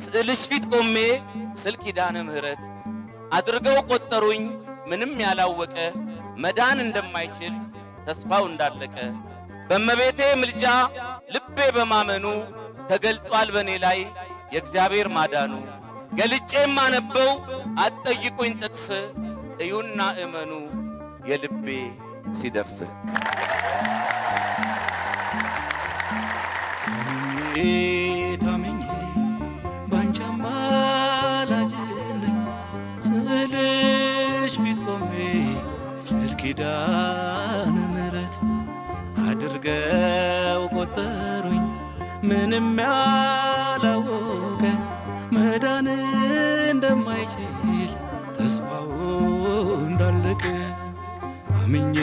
ስዕልሽ ፊት ቆሜ ስል ኪዳነ ምህረት አድርገው ቆጠሩኝ ምንም ያላወቀ መዳን እንደማይችል ተስፋው እንዳለቀ በእመቤቴ ምልጃ ልቤ በማመኑ ተገልጧል በኔ ላይ የእግዚአብሔር ማዳኑ ገልጬም አነበው አትጠይቁኝ ጥቅስ እዩና እመኑ የልቤ ሲደርስ ታምኜ ባንቺ አማላጅነት ስዕልሽ ፊት ቆሜ ስል ኪዳነ ምህረት አድርገው ቆጠሩኝ ምንም ያላወቀ መዳን እንደማይችል ተስፋው እንዳለቀ አምኜ